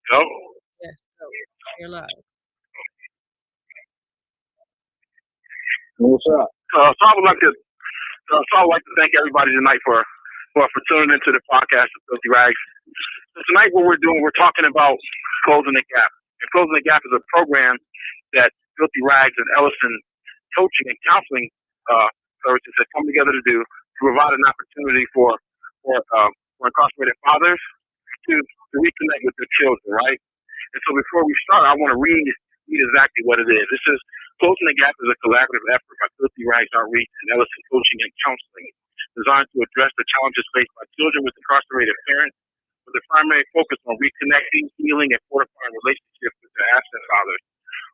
Yo. Yes, go. You're live. What's up? So I would like to thank everybody tonight for tuning into the podcast of Filthy Rags. So tonight, what we're talking about closing the gap. And closing the gap is a program that Filthy Rags and Ellison coaching and counseling services have come together to do to provide an opportunity for incarcerated fathers to reconnect with their children, right? And so before we start, I want to read exactly what it is. This is Closing the Gap is a collaborative effort by Filthy Rags Outreach and Ellison Coaching and Counseling designed to address the challenges faced by children with incarcerated parents with a primary focus on reconnecting, healing, and fortifying relationships with their absent fathers.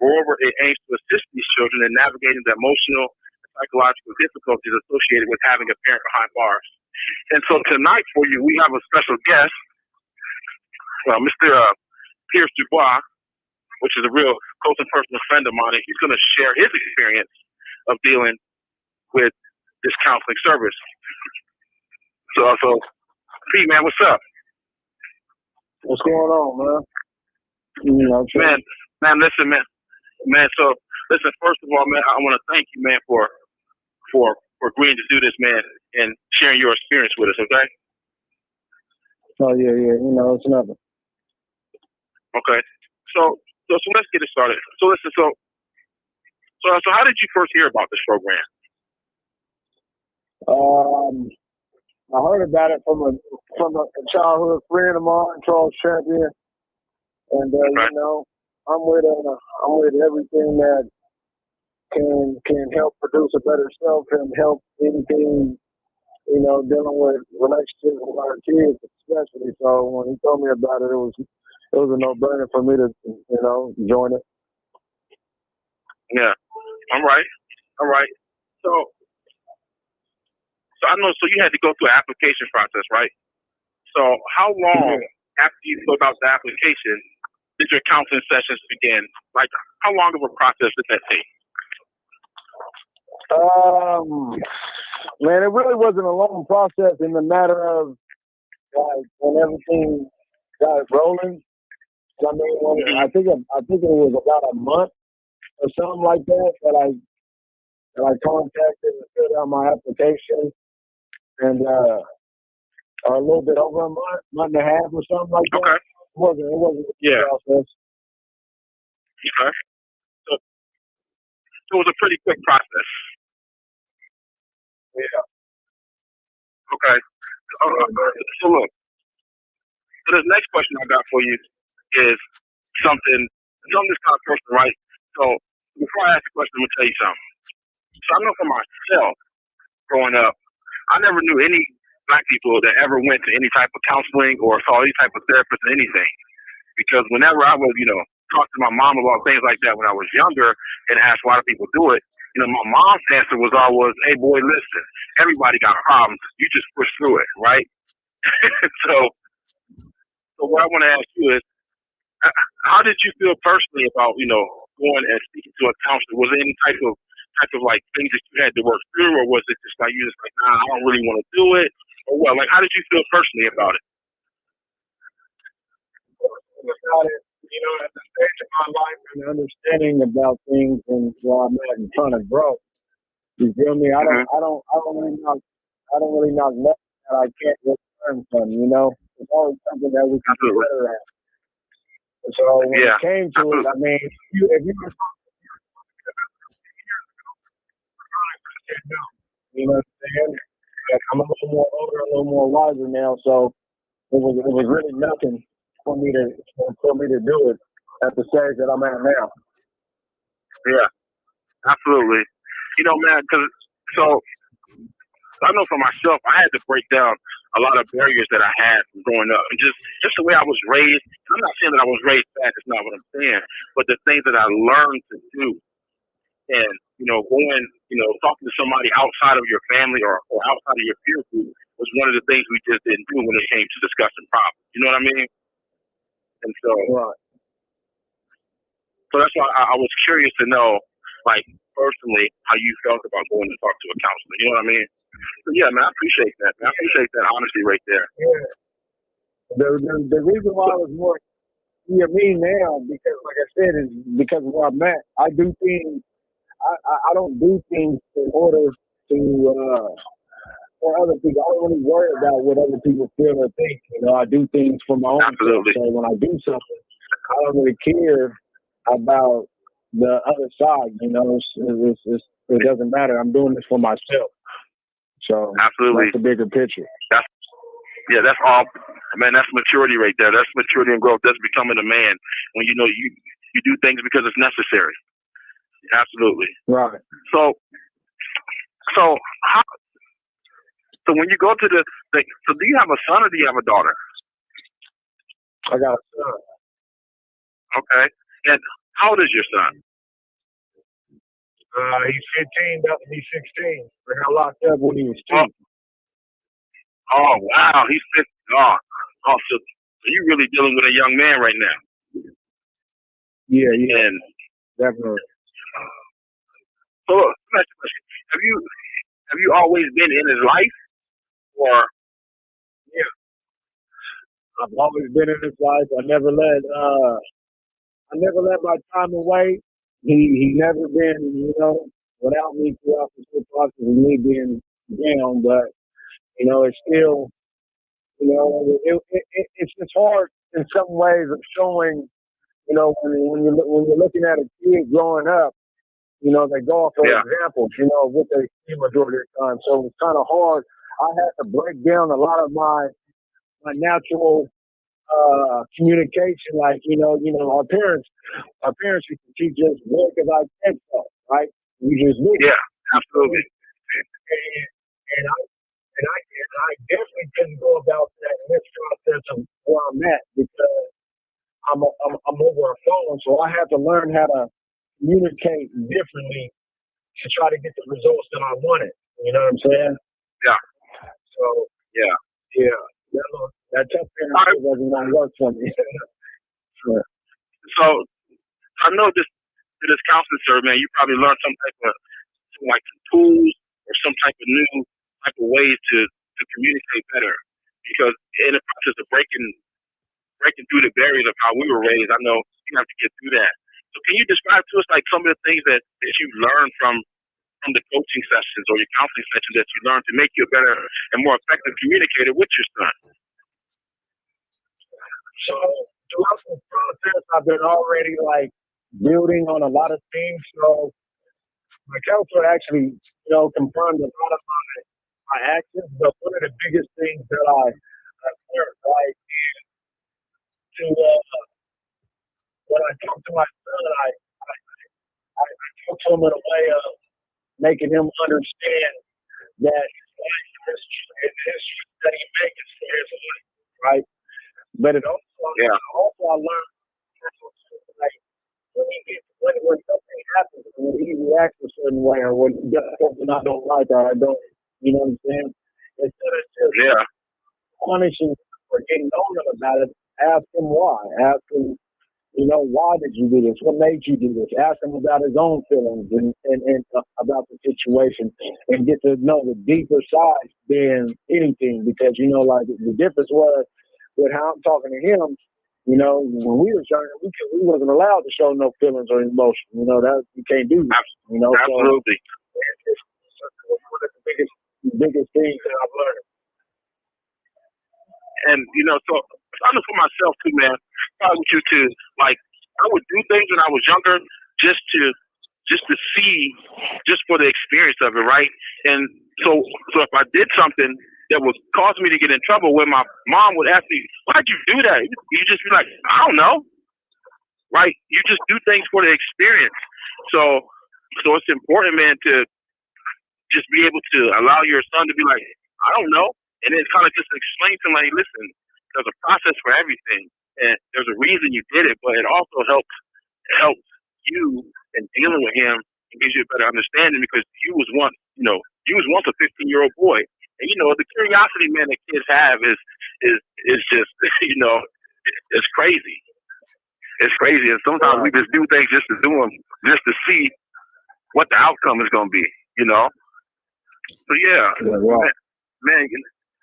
Moreover, it aims to assist these children in navigating the emotional and psychological difficulties associated with having a parent behind bars. And so tonight for you, we have a special guest, Mr. Pierce Dubois, which is a real close and personal friend of mine, and he's going to share his experience of dealing with this counseling service. So Pete, man, what's up? What's going on, man? Listen, man. So, listen. First of all, man, I want to thank you, man, for agreeing to do this, man, and sharing your experience with us. Okay. Oh yeah. It's nothing. Okay. So let's get it started. So listen. So how did you first hear about this program? I heard about it from a childhood friend of mine, Charles Champion, and okay. I'm with everything that can help produce a better self and help anything, dealing with relationships with our kids, especially. So when he told me about it, it was a no-brainer for me to, join it. Yeah. All right. So I know. So you had to go through an application process, right? So how long after you filled out the application did your counseling sessions begin? Like, how long of a process did that take? Man, it really wasn't a long process in the matter of like when everything got rolling. I mean, I think it was about a month or something like that I contacted and filled out my application, and or a little bit over a month and a half or something like that. Okay. It wasn't a process. Okay. So it was a pretty quick process. Yeah. Okay. So look. So the next question I got for you is something that's kind of personal, right? So before I ask the question, I'm gonna tell you something. So I know for myself, growing up, I never knew any black people that ever went to any type of counseling or saw any type of therapist or anything. Because whenever I would, talk to my mom about things like that when I was younger and asked why do people do it, my mom's answer was always, "Hey boy, listen, everybody got problems. You just push through it, right?" So what I want to ask you is, how did you feel personally about, going and speaking to a counselor? Was there any type of like things that you had to work through, or was it just like you just like, nah, I don't really want to do it, or what? Like, how did you feel personally about it? About it, at the stage of my life and understanding about things and where I'm at and trying to grow. You feel me? I don't really knock nothing that I can't learn from. It's always something that we can do better at. So when it came to it, I mean, if you were you know what I'm saying? I'm a little more older, a little more wiser now, so it was really nothing for me to do it at the stage that I'm at now. Yeah, absolutely. Man, because I know for myself, I had to break down a lot of barriers that I had from growing up, and just the way I was raised. I'm not saying that I was raised bad. That's not what I'm saying. But the things that I learned to do, and going, talking to somebody outside of your family or outside of your peer group was one of the things we just didn't do when it came to discussing problems. You know what I mean? And so, so that's why I was curious to know, like, personally, how you felt about going to talk to a counselor. You know what I mean? So, yeah, man, I appreciate that. Man. I appreciate that honesty right there. Yeah. The reason why I was more me now, because like I said, is because of where I'm at. I do things. I don't do things in order to for other people. I don't really worry about what other people feel or think. I do things for my own self. Absolutely. So when I do something, I don't really care about the other side. It doesn't matter. I'm doing this for myself. So Absolutely. that's the bigger picture. That's all, man. That's maturity right there. That's maturity and growth. That's becoming a man when you do things because it's necessary. Absolutely. Right. So when you go to so do you have a son or do you have a daughter? I got a son. Okay. And how old is your son? He's 15, about to be 16. We got locked up when he was 2. Oh wow, he's 15. So you're really dealing with a young man right now. Yeah, and definitely. So look, let me ask you a question. Have you always been in his life, or? Yeah, I've always been in his life. I never let my time away. He never been, without me throughout the whole process of me being down. But it's still, it's just hard in some ways of showing. When you're looking at a kid growing up, they go off of examples, of what they see majority of the time. So it's kind of hard. I had to break down a lot of my natural communication. Like, our parents used to teach us work as I said so, right? We just do. Yeah, absolutely. And I definitely couldn't go about that in this process of where I'm at because I'm over a phone, so I have to learn how to communicate differently to try to get the results that I wanted. You know what I'm saying? Yeah. So yeah. That tough parent wasn't going to work for me. Sure. So I know this counseling service, man. You probably learned some tools or some type of new type of ways to communicate better, because in the process of breaking through the barriers of how we were raised, I know you have to get through that. So can you describe to us like some of the things that you learned from the coaching sessions or your counseling sessions that you learned to make you a better and more effective communicator with your son? So throughout the process, I've been already building on a lot of things. So my counselor actually, confirmed a lot of my actions. But one of the biggest things that I learned, right, is to when I talk to my son, I talk to him in a way of making him understand that his history that he makes is for his life, right? But it also, I learned when something happens, when he reacts a certain way, or when he does something I don't like, or I don't, you know what I'm saying? Instead of just punishing or getting on him about it, ask him why. Ask him, why did you do this? What made you do this? Ask him about his own feelings and about the situation, and get to know the deeper side than anything. Because, the difference was with how I'm talking to him, when we were younger, we wasn't allowed to show no feelings or emotion. That you can't do that. Absolutely. So it's one of the biggest things that I've learned. And so I know for myself too, man. Probably with you too. Like, I would do things when I was younger just to see, just for the experience of it, right? And so if I did something that would cause me to get in trouble, when my mom would ask me, "Why'd you do that?" You just be like, "I don't know," right? You just do things for the experience. So it's important, man, to just be able to allow your son to be like, "I don't know," and then kind of just explain to him, like, "Listen, there's a process for everything, and there's a reason you did it, but it also helps you in dealing with him and gives you a better understanding, because you was once a 15-year-old boy, and the curiosity, man, that kids have is just it's crazy. It's crazy, and sometimes we just do things just to do them, just to see what the outcome is going to be, So man,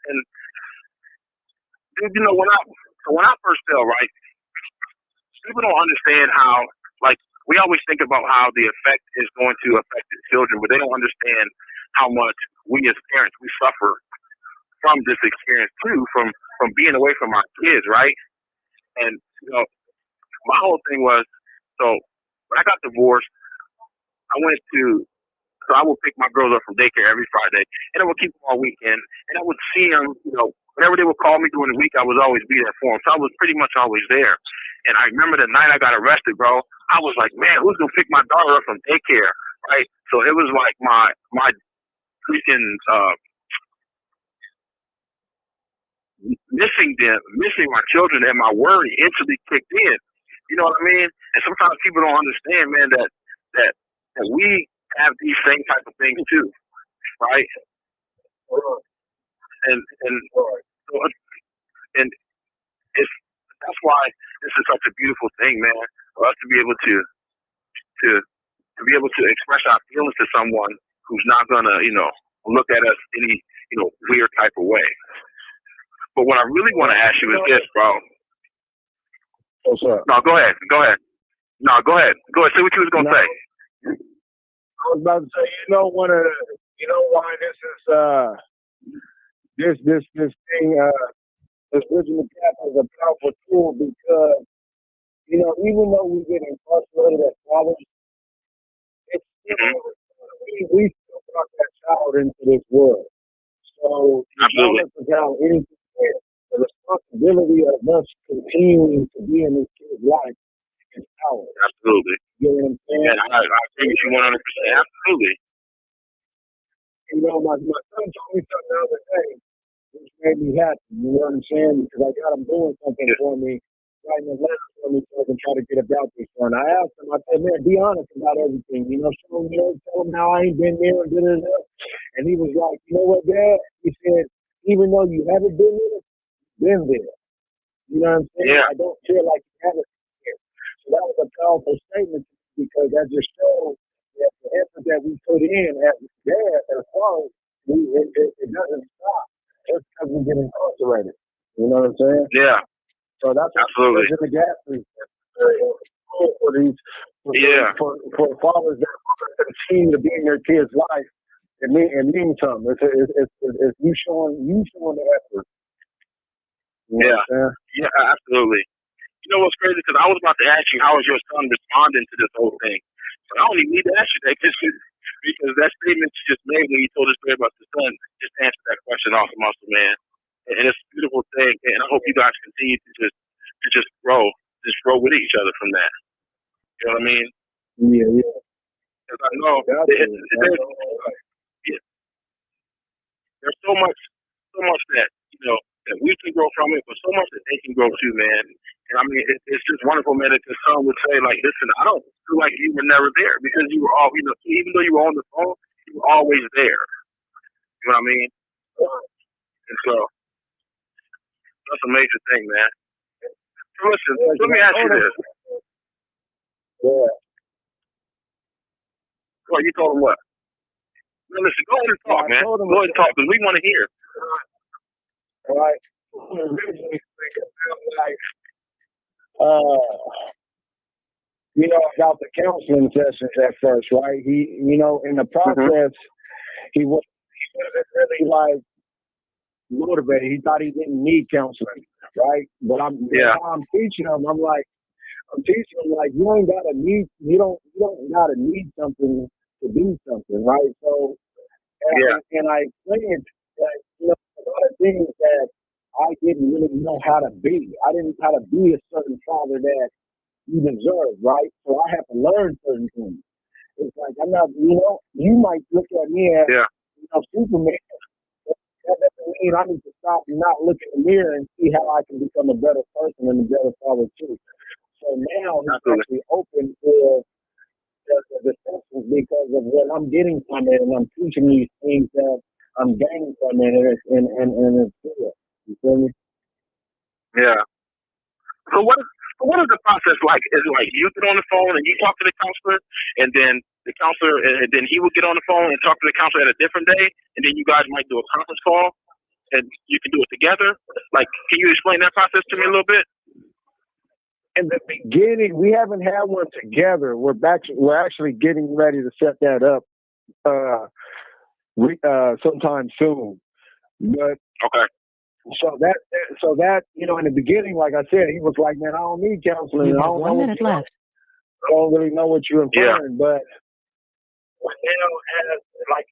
and when I first fell, right, people don't understand how, like, we always think about how the effect is going to affect the children, but they don't understand how much we as parents, we suffer from this experience too, from being away from our kids, right? And, my whole thing was, so when I got divorced, so I would pick my girls up from daycare every Friday, and I would keep them all weekend, and I would see them, whenever they would call me during the week, I would always be there for them. So I was pretty much always there. And I remember the night I got arrested, bro, I was like, man, who's going to pick my daughter up from daycare, right? So it was like my freaking missing my children and my worry instantly kicked in. You know what I mean? And sometimes people don't understand, man, that we have these same type of things too, right? And that's why this is such a beautiful thing, man, for us to be able to express our feelings to someone who's not gonna, look at us any, weird type of way. But what I really want to ask you is this, bro. What's up? No, go ahead. No, go ahead. Say what you was gonna say. I was about to say, why this thing, this bridging the gap is a powerful tool because, even though we get incarcerated as fathers, it's we still brought that child into this world. So, regardless of how anything is, the responsibility of us continuing to be in this kid's life is ours. Absolutely. You know what I'm saying? Yeah, I agree with you 100%. Absolutely. My son told me something the other day, which made me happy. You know what I'm saying? Because I got him doing something for me, writing a letter for me so I can try to get about this one. I asked him, I said, man, be honest about everything. Show him, tell him how I ain't been there and da-da-da. And he was like, you know what, Dad? He said, even though you haven't been there, been there. You know what I'm saying? Yeah. I don't feel like you haven't been there. So that was a powerful statement because that just shows that the effort that we put in as dad, as far as it doesn't stop just because we get incarcerated. You know what I'm saying? Yeah. So that's absolutely the gap is for these for fathers that continue to be in their kids' life. It means something. It's you showing the effort. Yeah, absolutely. You know what's crazy? Because I was about to ask you, how is your son responding to this whole thing? But I don't even need to ask you that because that statement you just made when you told the story about the son just answered that question off the muscle, man. And it's a beautiful thing. And I hope you guys continue to just grow with each other from that. You know what I mean? Yeah. Because I know there's so much that that we can grow from it, but so much that they can grow too, man. And I mean, it's just wonderful, man, that the son would say, like, listen, I don't feel like you were never there because you were all, even though you were on the phone, you were always there. You know what I mean? And so that's a major thing, man. So listen, let me ask you this. Yeah. Well, you told him what? No, listen, go ahead and talk, man. Go ahead and talk, because we want to hear. All right. Originally thinking about the counseling sessions at first, right? He, in the process, he wasn't really motivated. He thought he didn't need counseling, right? But I'm teaching him. I'm teaching him you don't gotta need something to do something, right? So, and I explained that a lot of things that I didn't really know how to be. I didn't know how to be a certain father that you deserve, right? So I have to learn certain things. It's like I'm not, you might look at me as Superman. That doesn't mean I need to stop and not look in the mirror and see how I can become a better person and a better father too. So now he's actually open for the discussions because of what I'm getting from it, and I'm teaching these things that I'm gaining from it, and it's good. You feel me? Yeah. So what is the process like? Is it like you get on the phone and you talk to the counselor, and then the counselor, and then he will get on the phone and talk to the counselor at a different day, and then you guys might do a conference call, and you can do it together? Like, can you explain that process to me a little bit? in the beginning, we haven't had one together. We're actually getting ready to set that up sometime soon. But Okay. so that in the beginning, like I said, he was like, "Man, I don't need counseling. You I have don't 1 minute left. I don't really know what you're Yeah. inferring." But now, as I'm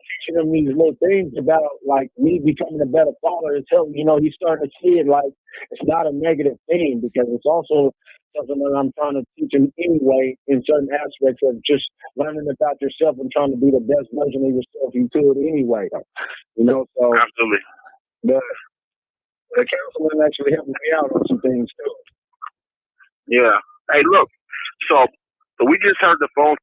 teaching him these little things about like me becoming a better father, it's helping. He's starting to see it like it's not a negative thing, because it's also something that I'm trying to teach him anyway in certain aspects of just learning about yourself and trying to be the best version of yourself you could anyway. So Absolutely. the counseling actually helped me out on some things too. Yeah. Hey, look. So we just heard the phone.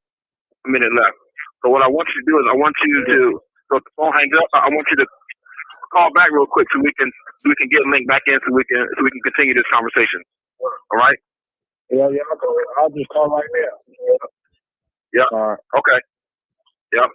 A minute left. So what I want you to do is I want you to, so if the phone hangs up, I want you to call back real quick so we can get linked back in so we can continue this conversation. All right? Yeah. I'll just call right now. Yeah. All right. Okay. Yep.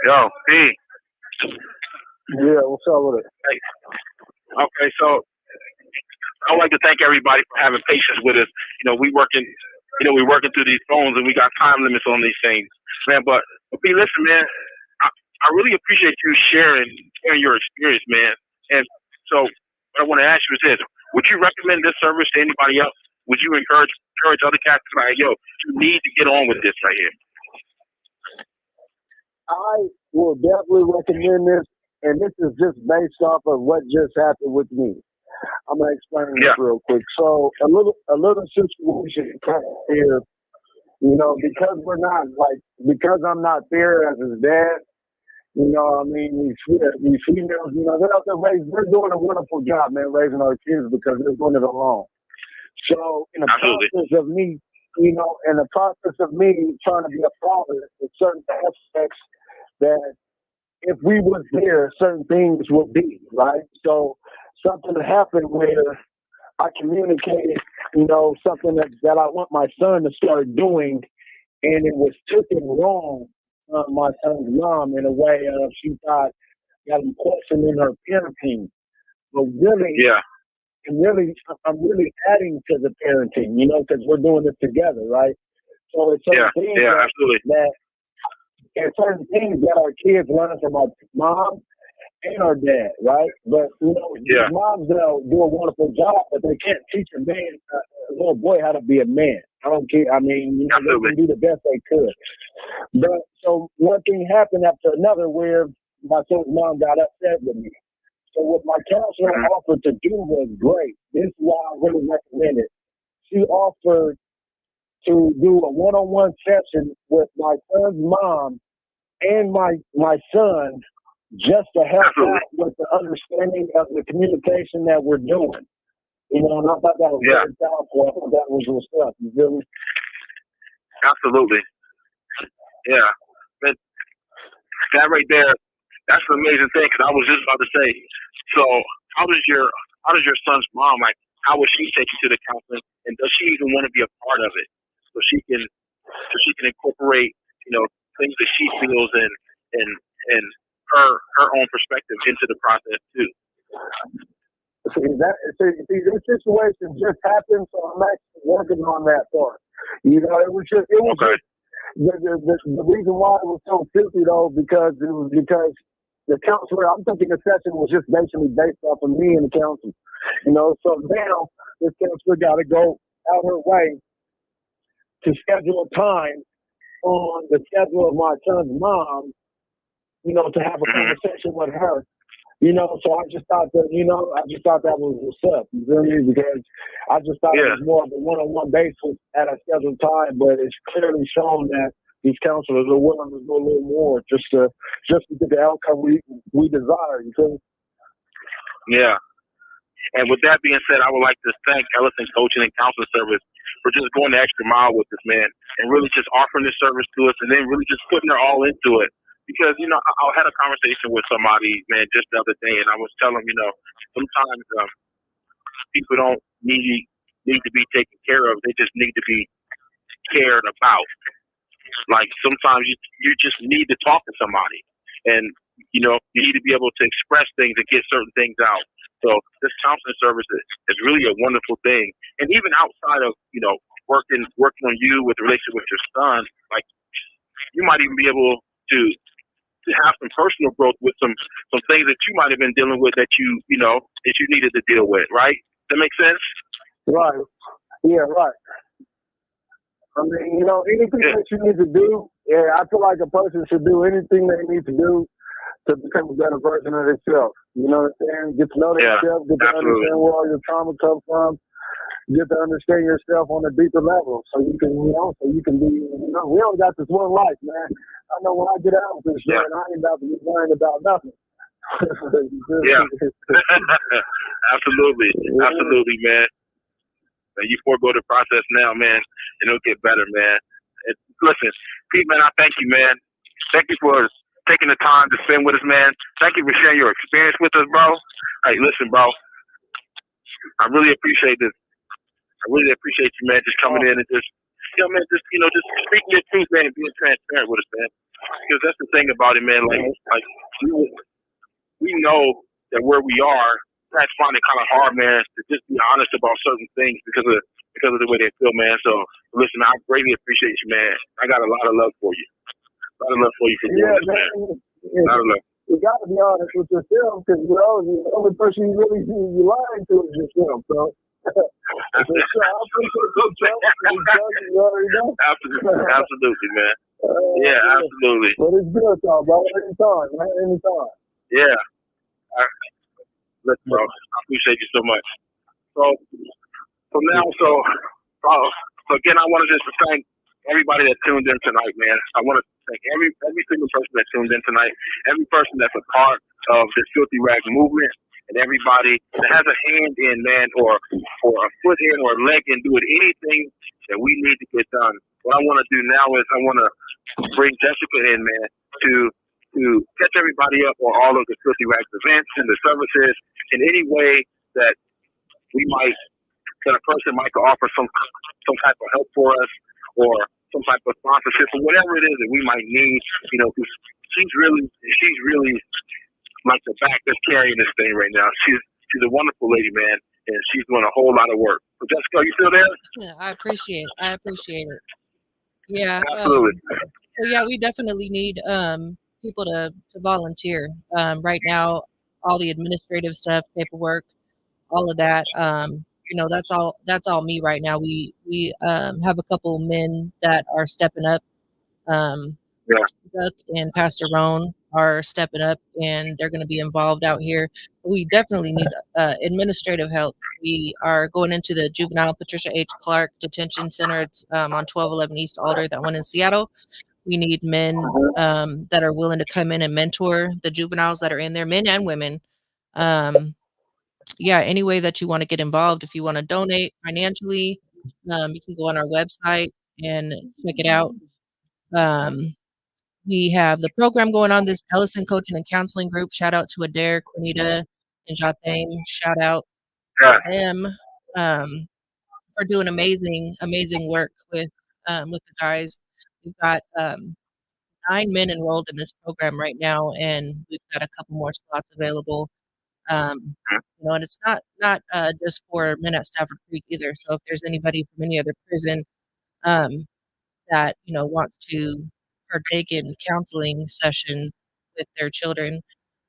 Yo, P. Yeah, what's up with it? Hey. Okay, so I'd like to thank everybody for having patience with us. We're working through these phones and we got time limits on these things, man. But P, listen, man, I really appreciate you sharing your experience, man. And so what I want to ask you is this: would you recommend this service to anybody else? Would you encourage other cats to like, yo, you need to get on with this right here? I will definitely recommend this, and this is just based off of what just happened with me. I'm gonna explain this real quick. So a little situation here, because I'm not there as his dad. These females, they're doing a wonderful job, man, raising our kids because they're doing it alone. So in the process of me trying to be a father, there's certain aspects that if we was there, certain things would be, right? So something happened where I communicated, something that I want my son to start doing, and it was taken wrong on my son's mom in a way of she thought got him questioning her parenting. But really, I'm really adding to the parenting, because we're doing it together, right? So it's certain things and certain things that our kids learn from our mom and our dad, right? But moms do a wonderful job, but they can't teach a little boy how to be a man. I don't care. I mean, they can do the best they could. But so one thing happened after another where my son's mom got upset with me. So what my counselor offered to do was great. This is why I really recommend it. She offered to do a one-on-one session with my son's mom and my son just to help Absolutely. out with the understanding of the communication that we're doing. You know, and I thought that was very powerful. I thought that was what's up. You feel me? Absolutely. Yeah. But that right there, that's an amazing thing. Because I was just about to say, so how does your son's mom, like, how would she take you to the counseling, and does she even want to be a part of it, so she can incorporate, things that she feels and her own perspective into the process too. See, this situation just happened, so I'm actually working on that part. You know, it was Okay. just the reason why it was so filthy though, because the counselor, I'm thinking the session was just basically based off of me and the counselor. You know, so now this counselor got to go out her way to schedule a time on the schedule of my son's mom, you know, to have a conversation with her. You know, so I just thought that was what's up. You feel me? Because I just thought it was more of a one-on-one basis at a scheduled time, but it's clearly shown that these counselors are willing to do a little more just to get the outcome we desire. You feel me? Yeah. And with that being said, I would like to thank Ellison Coaching and Counseling Service for just going the extra mile with this, man, and really just offering this service to us, and then really just putting their all into it. Because, I had a conversation with somebody, man, just the other day, and I was telling them, sometimes people don't need to be taken care of. They just need to be cared about. Like, sometimes you just need to talk to somebody. And, you need to be able to express things and get certain things out. So this counseling service is really a wonderful thing. And even outside of, working on you with the relationship with your son, like, you might even be able to have some personal growth with some things that you might have been dealing with that you needed to deal with, right? That make sense? Right. Yeah, right. I mean, anything that you need to do, I feel like a person should do anything they need to do to become a better version of themselves. You know what I'm saying? Get to know themselves, get to understand where all your trauma comes from, get to understand yourself on a deeper level, so you can be. We only got this one life, man. I know when I get out of this shit, I ain't about to be worrying about nothing. Yeah. Absolutely, man. And you forego the process now, man, and it'll get better, man. And listen, Pete, man, I thank you, man. Thank you for taking the time to spend with us, man. Thank you for sharing your experience with us, bro. Hey, listen, bro, I really appreciate this. I really appreciate you, man, just coming in and just speaking your truth, man, and being transparent with us, man. Because that's the thing about it, man. Like we know that where we are, guys find it kind of hard, man, to just be honest about certain things because of the way they feel, man. So listen, I greatly appreciate you, man. I got a lot of love for you. A lot of love for you for doing this, man. A lot of love. You got to be honest with yourself, because the only person you really be lying to is yourself. So, I appreciate you, Absolutely, man. Yeah, absolutely. But it's good, though, bro. Anytime, man. Anytime. Yeah. Listen, bro, I appreciate you so much. So again, I want to just thank everybody that tuned in tonight, man. I want to thank every single person that tuned in tonight, every person that's a part of the Filthy Rag movement, and everybody that has a hand in, man, or a foot in or a leg in doing anything that we need to get done. What I want to do now is I want to bring Jessica in, man, to catch everybody up on all of the Filthy Rags events and the services in any way that that a person might offer some type of help for us or some type of sponsorship or whatever it is that we might need, because she's really like the back that's carrying this thing right now. She's a wonderful lady, man, and she's doing a whole lot of work. So Jessica, are you still there? Yeah, I appreciate it. Yeah. Absolutely. So we definitely need people to volunteer. Right now, all the administrative stuff, paperwork, all of that. That's all me right now. We have a couple men that are stepping up. Duck and Pastor Roan are stepping up and they're going to be involved out here. We definitely need administrative help. We are going into the juvenile Patricia H. Clark Detention Center. It's on 1211 East Alder, that one in Seattle. We need men that are willing to come in and mentor the juveniles that are in there, men and women. Yeah, any way that you want to get involved. If you want to donate financially, you can go on our website and check it out. We have the program going on, this Ellison Coaching and Counseling Group. Shout out to Adair, Quinita, and Jatham. Shout out Yeah. to them for doing amazing work with the guys. We've got 9 men enrolled in this program right now, and we've got a couple more slots available. And it's not just for men at Stafford Creek either. So if there's anybody from any other prison that wants to partake in counseling sessions with their children,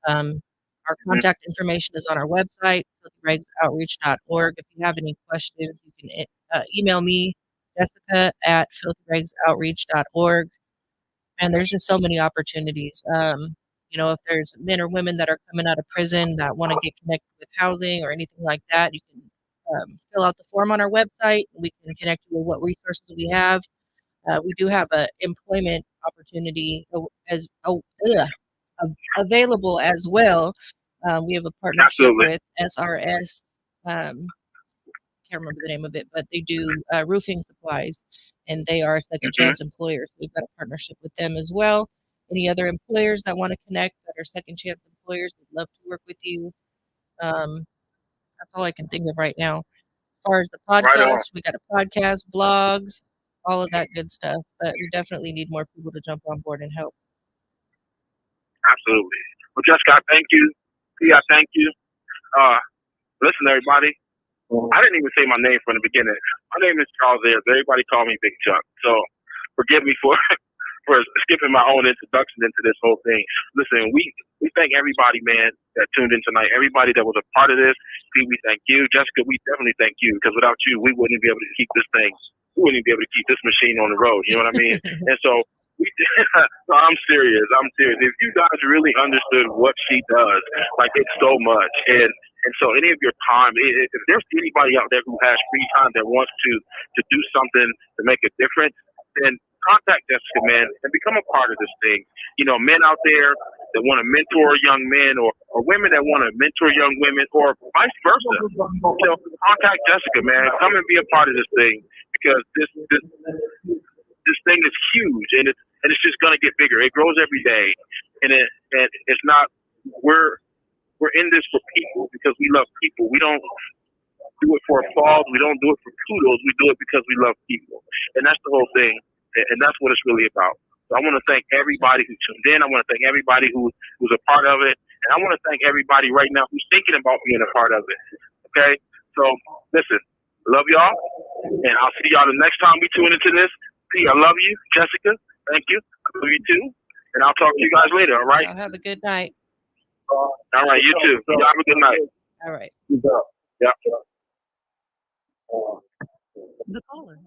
our contact information is on our website, filthyregsoutreach.org. If you have any questions, you can email me, Jessica at filthyregsoutreach.org. And there's just so many opportunities. If there's men or women that are coming out of prison that want to get connected with housing or anything like that, you can fill out the form on our website. We can connect you with what resources we have. We do have an employment opportunity available as well. We have a partnership with SRS. Can't remember the name of it, but they do roofing supplies, and they are a second chance employers. We've got a partnership with them as well. Any other employers that want to connect that are second chance employers, we'd love to work with you. That's all I can think of right now. As far as the podcast, we got a podcast, blogs, all of that good stuff. But we definitely need more people to jump on board and help. Absolutely. Well, Jessica, thank you. Pia, thank you. Listen, everybody. I didn't even say my name from the beginning. My name is Charles Ayers. Everybody call me Big Chuck. So forgive me for skipping my own introduction into this whole thing. Listen, we thank everybody, man, that tuned in tonight. Everybody that was a part of this. Pete, we thank you. Jessica, we definitely thank you, because without you, we wouldn't be able to keep this thing. We wouldn't be able to keep this machine on the road. You know what I mean? And so no, I'm serious. If you guys really understood what she does, like, it's so much. And so any of your time, if there's anybody out there who has free time that wants to do something to make a difference, then contact Jessica, man, and become a part of this thing. Men out there that want to mentor young men, or women that want to mentor young women, or vice versa. Contact Jessica, man. Come and be a part of this thing, because this thing is huge, and it's just gonna get bigger. It grows every day, and it's not. We're in this for people, because we love people. We don't do it for applause. We don't do it for kudos. We do it because we love people. And that's the whole thing. And that's what it's really about. So I want to thank everybody who tuned in. I want to thank everybody who was a part of it. And I want to thank everybody right now who's thinking about being a part of it. Okay? So, listen, love y'all. And I'll see y'all the next time we tune into this. P, I love you. Jessica, thank you. I love you too. And I'll talk to you guys later, all right? Y'all have a good night. All right, you too. Y'all have a good night. All right. Yeah. The caller.